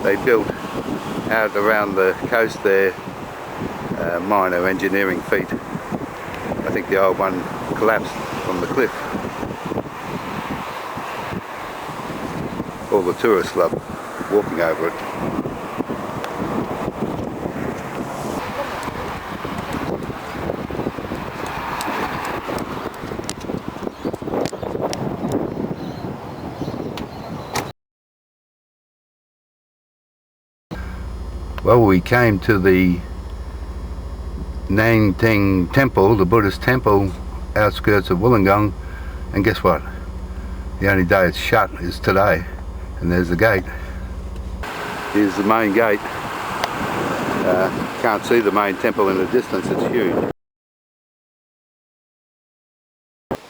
they built out around the coast there, minor engineering feat. I think the old one collapsed from the cliff. All the tourists love walking over it. Well, we came to the Nang Teng temple, the Buddhist temple, outskirts of Wollongong, and guess what? The only day it's shut is today, and there's the gate. Here's the main gate. Can't see the main temple in the distance, it's huge.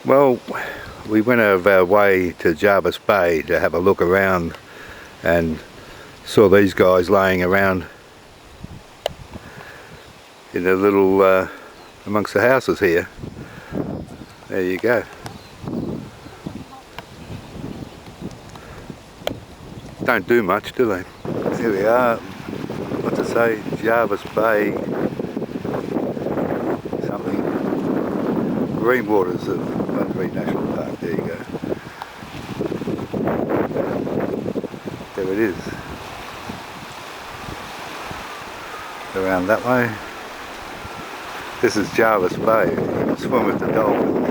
Well, we went out of our way to Jervis Bay to have a look around and saw these guys laying around in a little amongst the houses here. There you go. Don't do much, do they? Here we are. What to say? Jervis Bay something. Green waters of Bunbury National Park. There you go. There it is. Around that way. This is Jervis Bay. You can swim with the dolphins.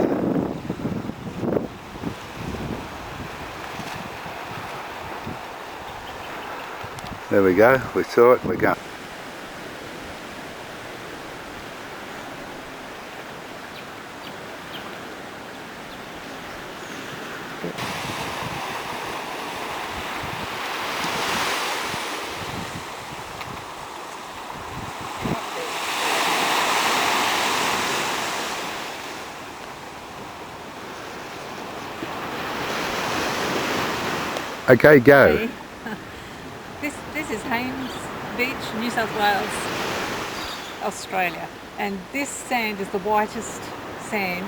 There we go. We saw it. We're going. Okay, go. Okay. This is Haynes Beach, New South Wales, Australia, and this sand is the whitest sand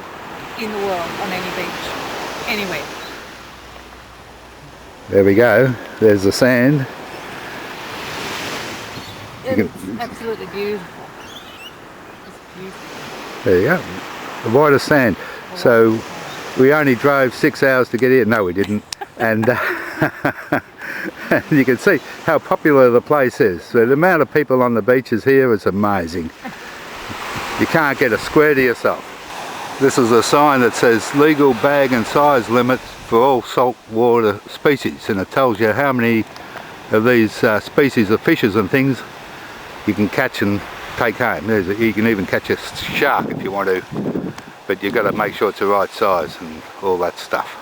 in the world on any beach, anywhere. There we go. There's the sand. It's absolutely beautiful. It's beautiful. There you go. The whitest sand. So we only drove 6 hours to get here. No, we didn't. And you can see how popular the place is. So the amount of people on the beaches here is amazing. You can't get a square to yourself. This is a sign that says legal bag and size limit for all saltwater species, and it tells you how many of these species of fishes and things you can catch and take home. You can even catch a shark if you want to, but you've got to make sure it's the right size and all that stuff.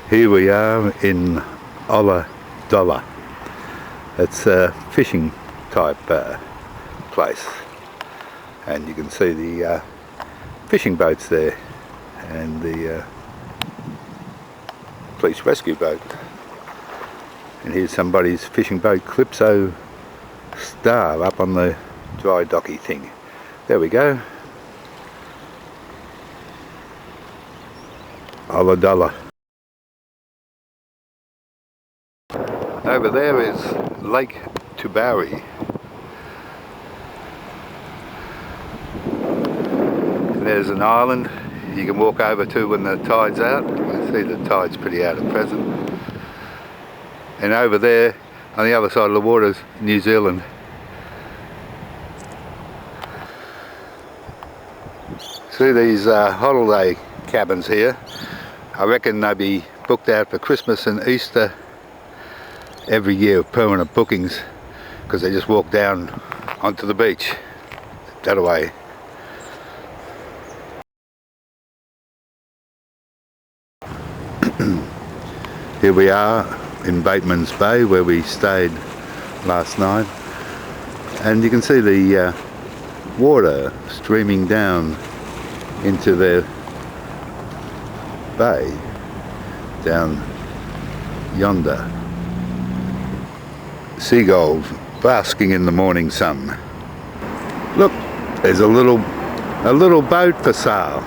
Here we are in Dolla. It's a fishing type place, and you can see the fishing boats there and the police rescue boat. And here's somebody's fishing boat, Calypso Star, up on the dry docky thing. There we go. Dolla. Over there is Lake Tubari. And there's an island you can walk over to when the tide's out. I see the tide's pretty out at present. And over there, on the other side of the water, is New Zealand. See these holiday cabins here? I reckon they'll be booked out for Christmas and Easter every year, of permanent bookings, because they just walk down onto the beach that way. Here we are in Bateman's Bay, where we stayed last night, and you can see the water streaming down into the bay down yonder. Seagulls basking in the morning sun. Look, there's a little boat for sale.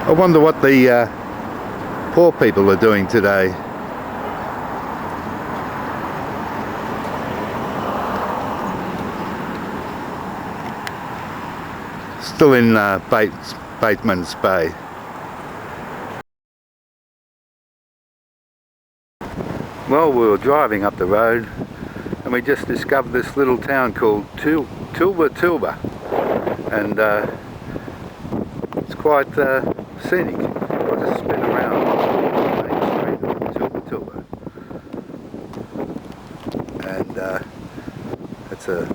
I wonder what the poor people are doing today. Still in Bateman's Bay. Well, we were driving up the road and we just discovered this little town called Tilba, and it's quite scenic. I'll just spin around Main Street of Tilba, and it's a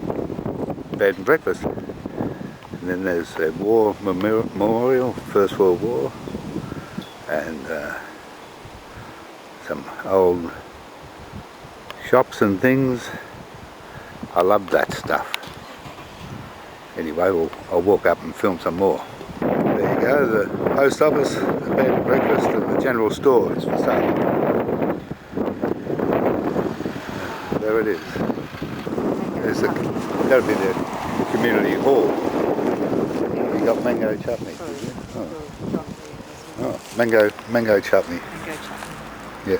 bed and breakfast. And then there's a war memorial, First World War, and some old shops and things. I love that stuff. Anyway, I'll walk up and film some more. There you go, the post office, the bed and breakfast, and the general store is for sale. There it is. There's that'll be the community hall. You got mango chutney. Oh, mango chutney. Mango chutney. Yeah.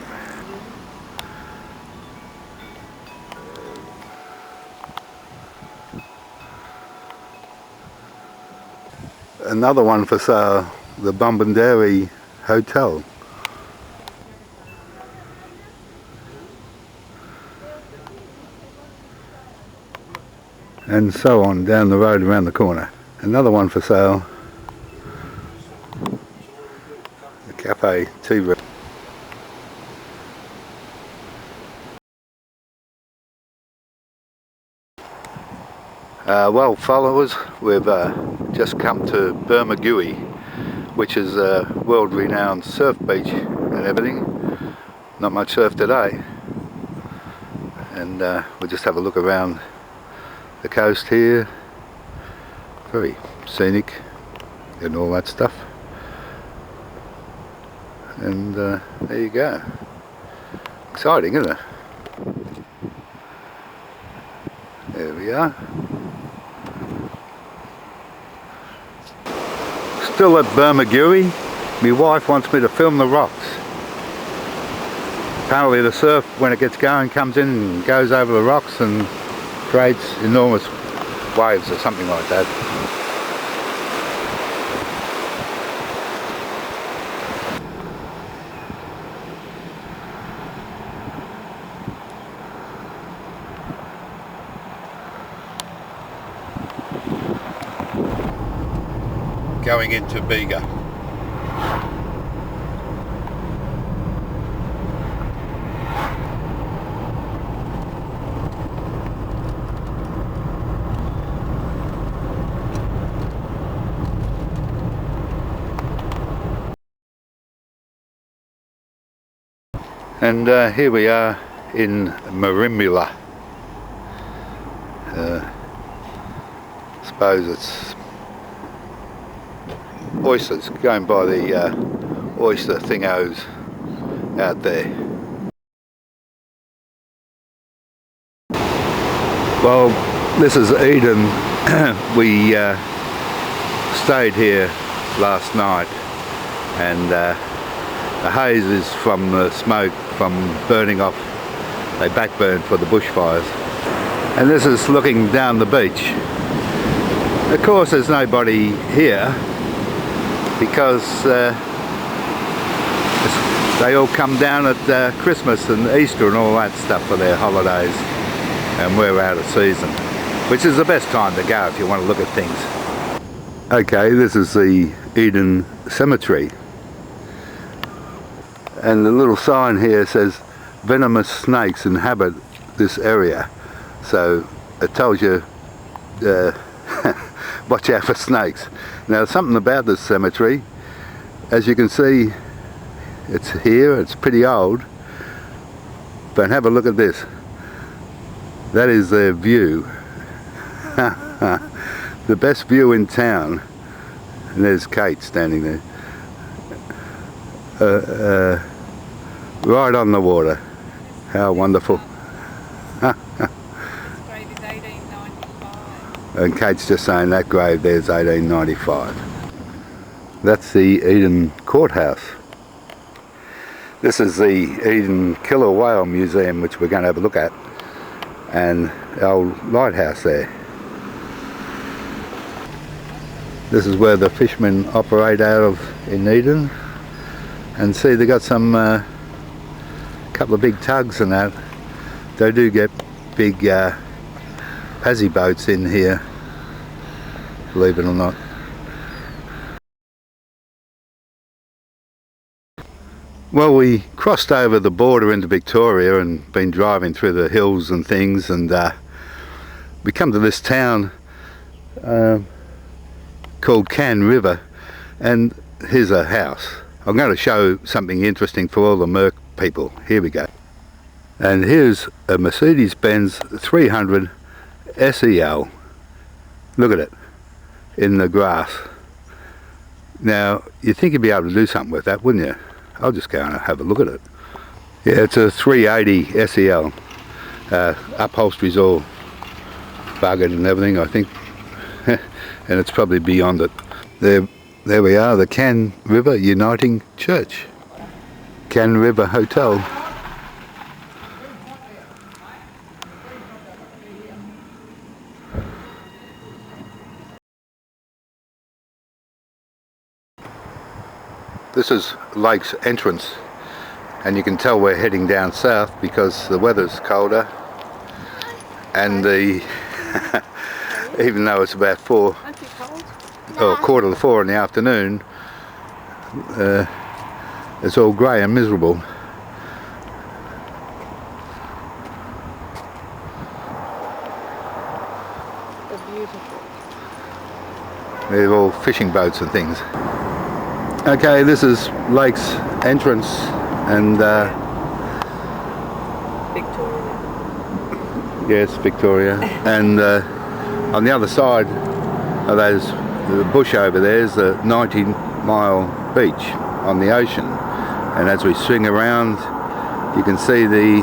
Another one for sale, the Bendigo Hotel. And so on down the road around the corner. Another one for sale, the Cafe Tilba. Well, followers, we've just come to Bendigo, which is a world-renowned surf beach and everything. Not much surf today, and we'll just have a look around the coast here. Very scenic and all that stuff. And there you go. Exciting, isn't it? There we are. Still at Bendigo. My wife wants me to film the rocks. Apparently the surf, when it gets going, comes in and goes over the rocks and creates enormous waves or something like that. Going into Bendigo. And here we are in Marimbula. Suppose it's oysters, going by the oyster thingos out there. Well, this is Eden. We stayed here last night, and the haze is from the smoke from burning off. They backburned for the bushfires. And this is looking down the beach. Of course there's nobody here because they all come down at Christmas and Easter and all that stuff for their holidays, and we're out of season, which is the best time to go if you want to look at things. Okay, this is the Eden Cemetery, and the little sign here says venomous snakes inhabit this area, so it tells you watch out for snakes. Now, something about this cemetery, as you can see, it's here, it's pretty old, but have a look at this. That is their view. The best view in town. And there's Kate standing there. Right on the water. How wonderful. And Kate's just saying that grave there's 1895. That's the Eden Courthouse. This is the Eden Killer Whale Museum, which we're going to have a look at, and the old lighthouse there. This is where the fishermen operate out of in Eden, and see they got some couple of big tugs and that. They do get big Pazzy boats in here, believe it or not. Well, we crossed over the border into Victoria and been driving through the hills and things, and we come to this town called Can River, and here's a house. I'm going to show something interesting for all the Merc people. Here we go. And here's a Mercedes-Benz 300 SEL. Look at it in the grass. Now you'd think you'd be able to do something with that, wouldn't you? I'll just go and have a look at it. Yeah, it's a 380 SEL. Upholstery's all buggered and everything, I think. And it's probably beyond it. There we are, the Can River Uniting Church. Can River Hotel. This is Lake's entrance, and you can tell we're heading down south because the weather's colder, and the even though it's about 4 or quarter to 4 in the afternoon, it's all grey and miserable. They're beautiful. They're all fishing boats and things. Okay, this is Lake's entrance, and Victoria. yes, Victoria. And on the other side of the bush over there is the 90-mile beach on the ocean. And as we swing around, you can see the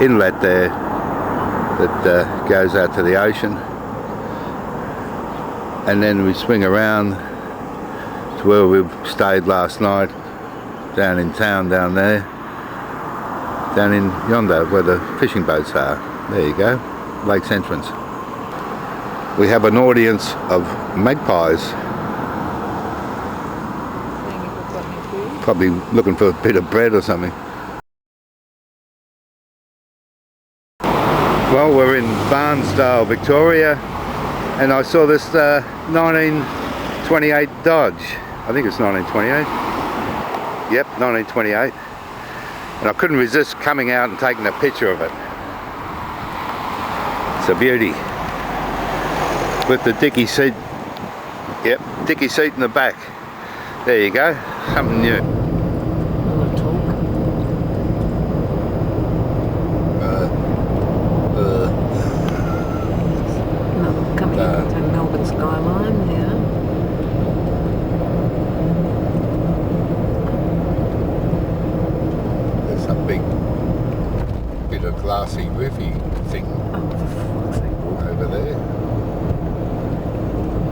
inlet there that goes out to the ocean. And then we swing around to where we stayed last night, down in town down there, down in yonder where the fishing boats are. There you go, Lake's entrance. We have an audience of magpies, probably looking for a bit of bread or something. Well, we're in Barnsdale, Victoria, and I saw this 1928 Dodge. I think it's 1928. Yep, 1928. And I couldn't resist coming out and taking a picture of it. It's a beauty. With the dicky seat. Yep, dicky seat in the back. There you go, something new. Coming into Melbourne skyline there. There's some big bit of glassy roofy thing over there.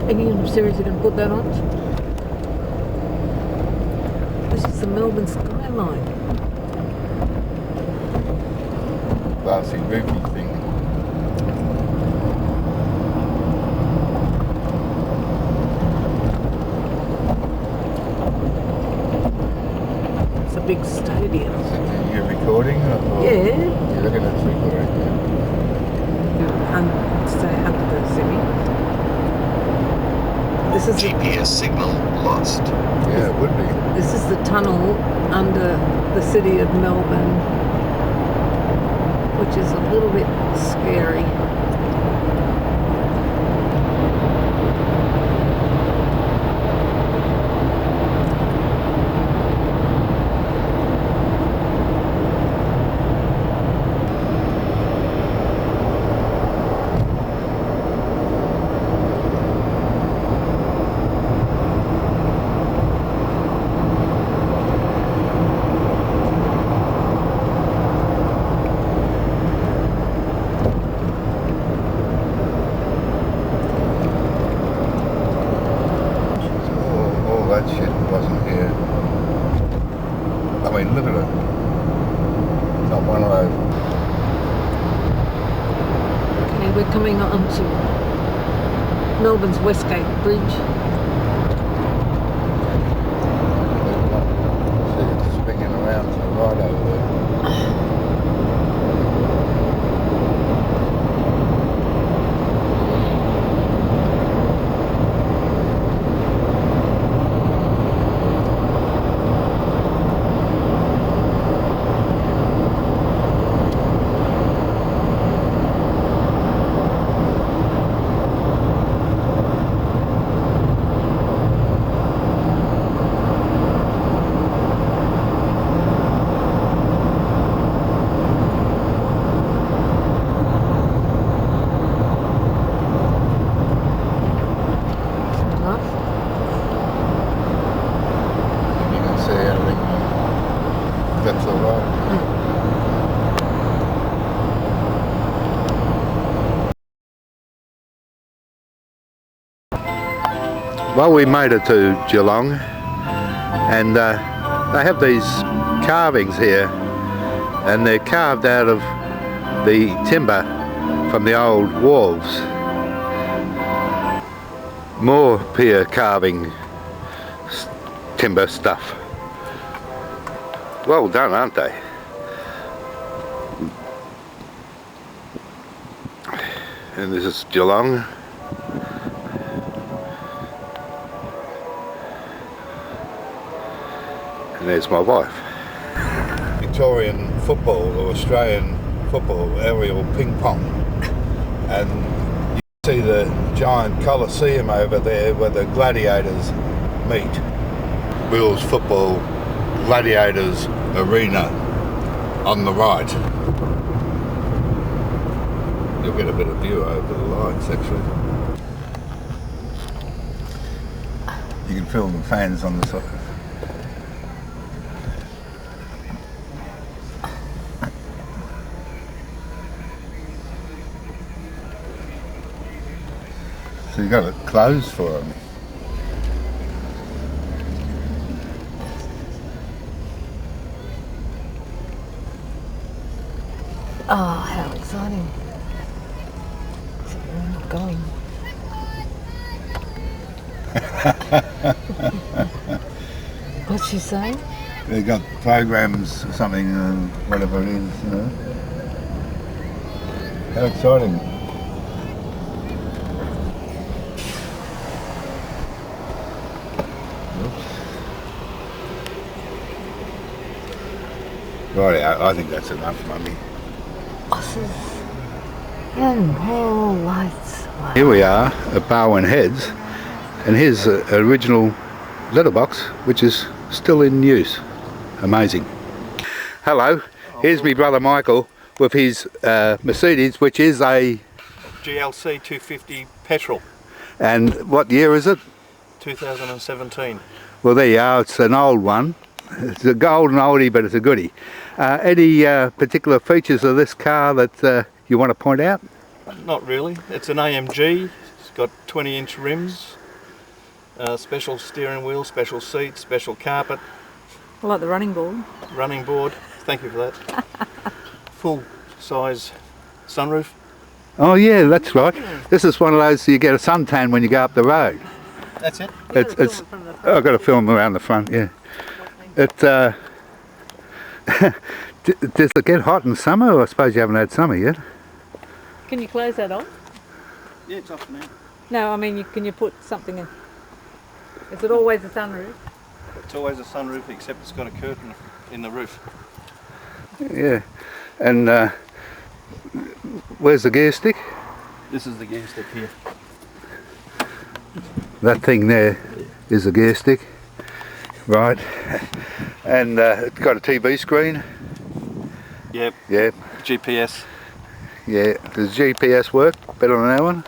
Are you seriously going to put that on? This is the Melbourne skyline. Glassy roofy thing. It's a big stadium. Are you recording? Or Yeah. You're looking at recording. And stay under the city. This is GPS signal lost. Yeah, it would be. This is the tunnel under the city of Melbourne, which is a little bit scary. I mean, look at it. It's not one of those. Okay, we're coming on to Melbourne's Westgate Bridge. See, it's swinging around to the right over there. That's all right. Well, we made it to Geelong, and they have these carvings here, and they're carved out of the timber from the old wharves. More pier carving timber stuff. Well done, aren't they? And this is Geelong. And there's my wife. Victorian football or Australian football, aerial ping pong. And you see the giant Coliseum over there where the gladiators meet. Will's Football Gladiators Arena on the right. You'll get a bit of view over the lights actually. You can feel the fans on the side. So you got it closed for them. Oh, how exciting. Except we're not going. What's she saying? They've got programs or something, whatever it is, you know. How exciting. Oops. Right, I think that's enough, Mummy. And more lights. Wow. Here we are at Barwon Heads, and here's the original letterbox, which is still in use. Amazing. Hello, here's my brother Michael with his Mercedes, which is a GLC 250 petrol. And what year is it? 2017. Well, there you are. It's an old one. It's a golden oldie, but it's a goodie. Any particular features of this car that you want to point out? Not really. It's an AMG. It's got 20-inch rims, special steering wheel, special seats, special carpet. I like the running board. Running board. Thank you for that. Full size sunroof. Oh yeah, that's right. This is one of those you get a suntan when you go up the road. That's it. It's I've got to film around the front. Yeah. It does it get hot in summer? Or I suppose you haven't had summer yet. Can you close that off? Yeah, it's off now. No, I mean, can you put something in? Is it always a sunroof? It's always a sunroof, except it's got a curtain in the roof. Yeah. And where's the gear stick? This is the gear stick here. That thing there is the gear stick. Right. And it's got a TV screen. Yep. Yeah. GPS. Yeah. Does GPS work better than that one?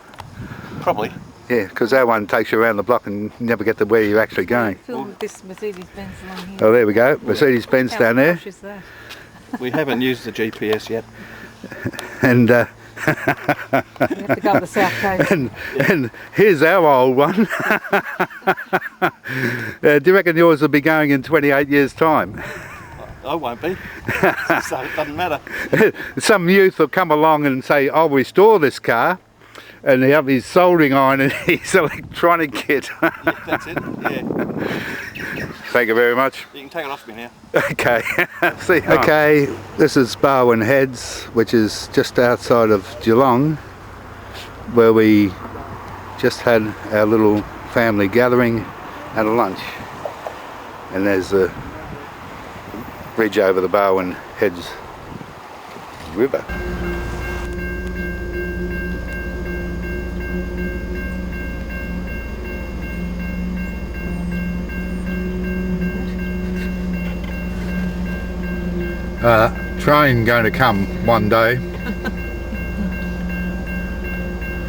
Probably. Yeah, because that one takes you around the block and you never get to where you're actually going. Film this Mercedes-Benz along here. Oh, there we go. Mercedes-Benz down there. How posh is that? We haven't used the GPS yet. And You have to go up the south coast. and here's our old one. Do you reckon yours will be going in 28 years' time? I won't be. So it doesn't matter. Some youth will come along and say, I'll restore this car, and they have his soldering iron and his electronic kit. Yeah, that's it. Yeah. Thank you very much. You can take it off me now. Okay. See you. Okay, this is Barwon Heads, which is just outside of Geelong, where we just had our little family gathering at a lunch. And there's the bridge over the Barwon Heads River. Train going to come one day.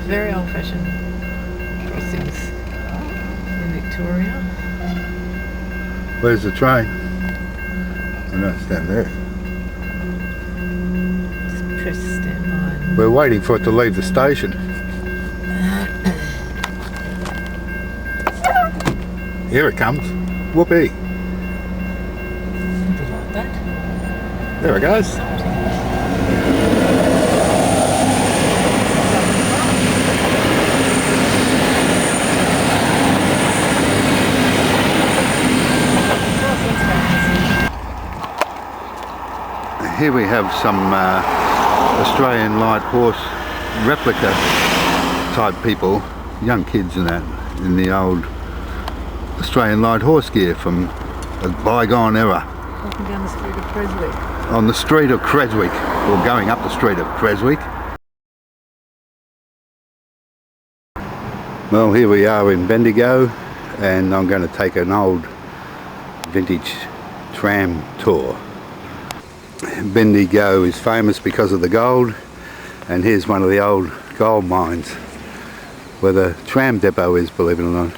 Very old-fashioned crossings in Victoria. Where's the train? Oh no, it's down there. Just press stand by. We're waiting for it to leave the station. Here it comes. Whoopee. Something like that. There it goes. Here we have some Australian light horse replica type people, young kids and that, in the old Australian light horse gear from a bygone era. Walking down the street of Creswick. On the street of Creswick, or going up the street of Creswick. Well, here we are in Bendigo, and I'm going to take an old vintage tram tour. Bendigo is famous because of the gold, and here's one of the old gold mines where the tram depot is, believe it or not.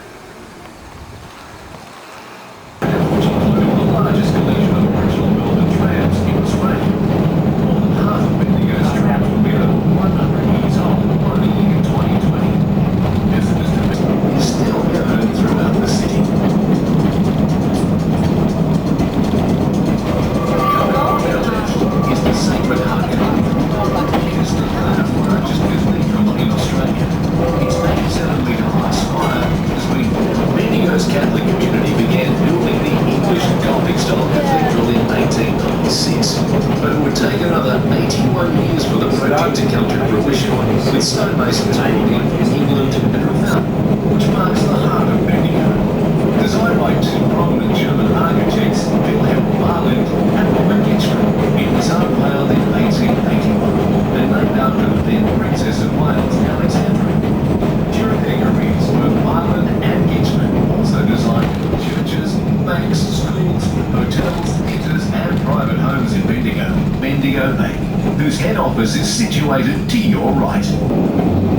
Bendigo Bay, whose head office is situated to your right.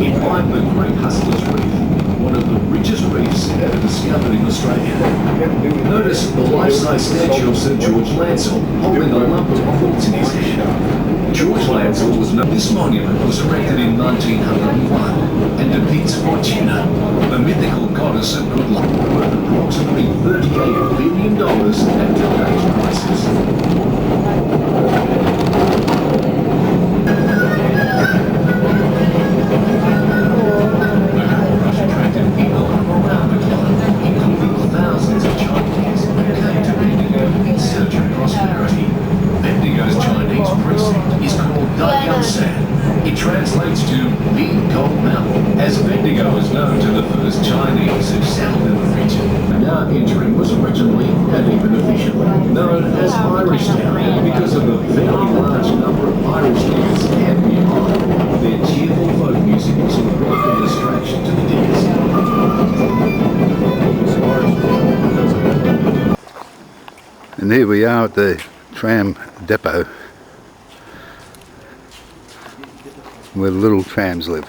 In line with Great Huskisson Reef, one of the richest reefs ever discovered in Australia. Notice the life-size statue of Sir George Lancel holding a lump of quartz in his hand. George Lancel was known. This monument was erected in 1901 and depicts Fortuna, the mythical goddess of good luck, worth approximately $38 billion at today's prices. It translates to Big Gold Mountain, as Bendigo is known to the first Chinese who settled in the region. Now entering was originally, and even officially, known as Irish Town because of the very large number of Irish diggers and behind. Their cheerful folk music was a welcome distraction to the diggers. And here we are at the tram depot, where the little trams live.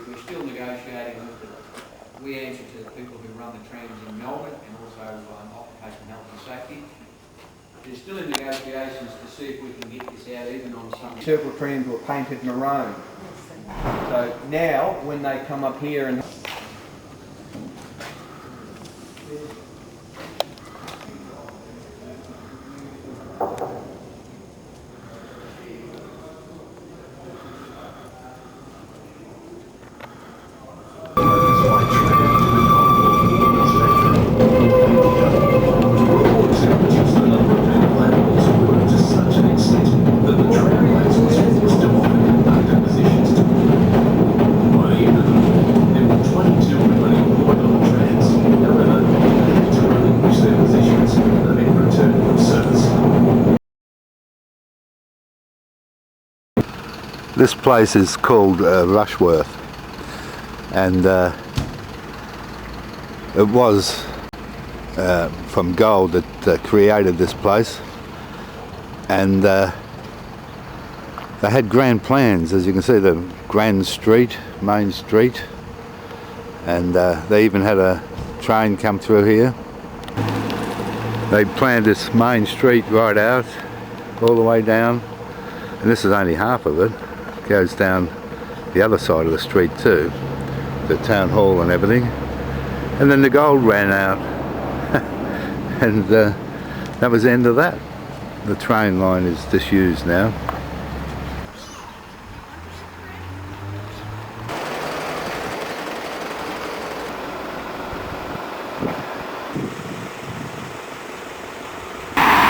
We're still negotiating with the, we answer to the people who run the trams in Melbourne and also occupational health and safety. They're still in negotiations to see if we can get this out even on some. Circle trams were painted maroon. So now, when they come up here and This place is called Rushworth, and it was from gold that created this place, and they had grand plans. As you can see, the Grand Street, Main Street, and they even had a train come through here. They planned this main street right out, all the way down, and this is only half of it. Goes down the other side of the street too, the town hall and everything, and then the gold ran out and that was the end of that. The train line is disused now.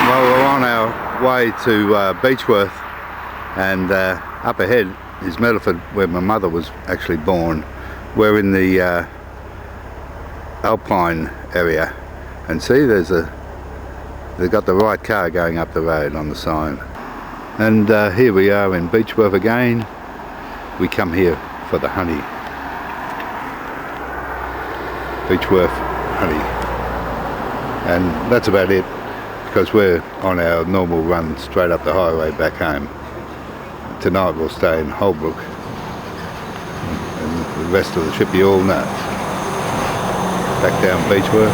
Well, we're on our way to Beechworth, and up ahead is Medford, where my mother was actually born. We're in the Alpine area, and see, they've got the right car going up the road on the sign. And here we are in Beechworth again. We come here for the honey. Beechworth honey, and that's about it, because we're on our normal run straight up the highway back home. Tonight we'll stay in Holbrook, and the rest of the trip you all know. Back down Beechworth,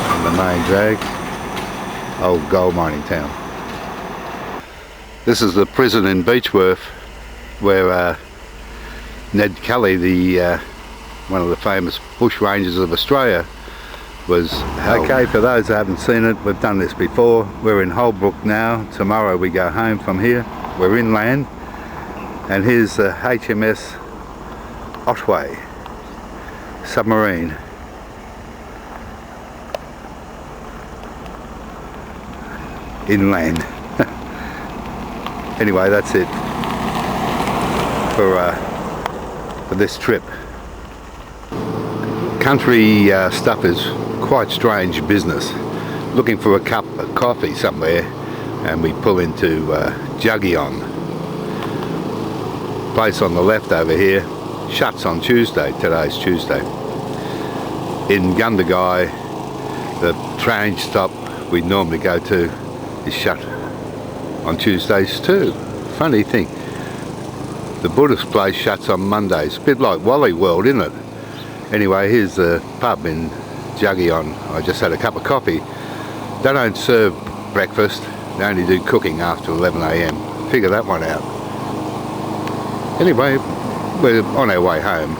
and the main drag, old gold mining town. This is the prison in Beechworth, where Ned Kelly, one of the famous bush rangers of Australia, was held. Okay, for those who haven't seen it, we've done this before. We're in Holbrook now. Tomorrow we go home from here. We're inland, and here's the HMS Otway submarine. Inland. Anyway, that's it for this trip. Country stuff is quite strange business. Looking for a cup of coffee somewhere, and we pull into Huskisson. Place on the left over here shuts on Tuesday. Today's Tuesday. In Bendigo, the train stop we normally go to is shut on Tuesdays too. Funny thing. The Buddhist place shuts on Mondays. A bit like Wally World, isn't it? Anyway, here's the pub in Huskisson. I just had a cup of coffee. They don't serve breakfast. They only do cooking after 11 AM. Figure that one out. Anyway, we're on our way home.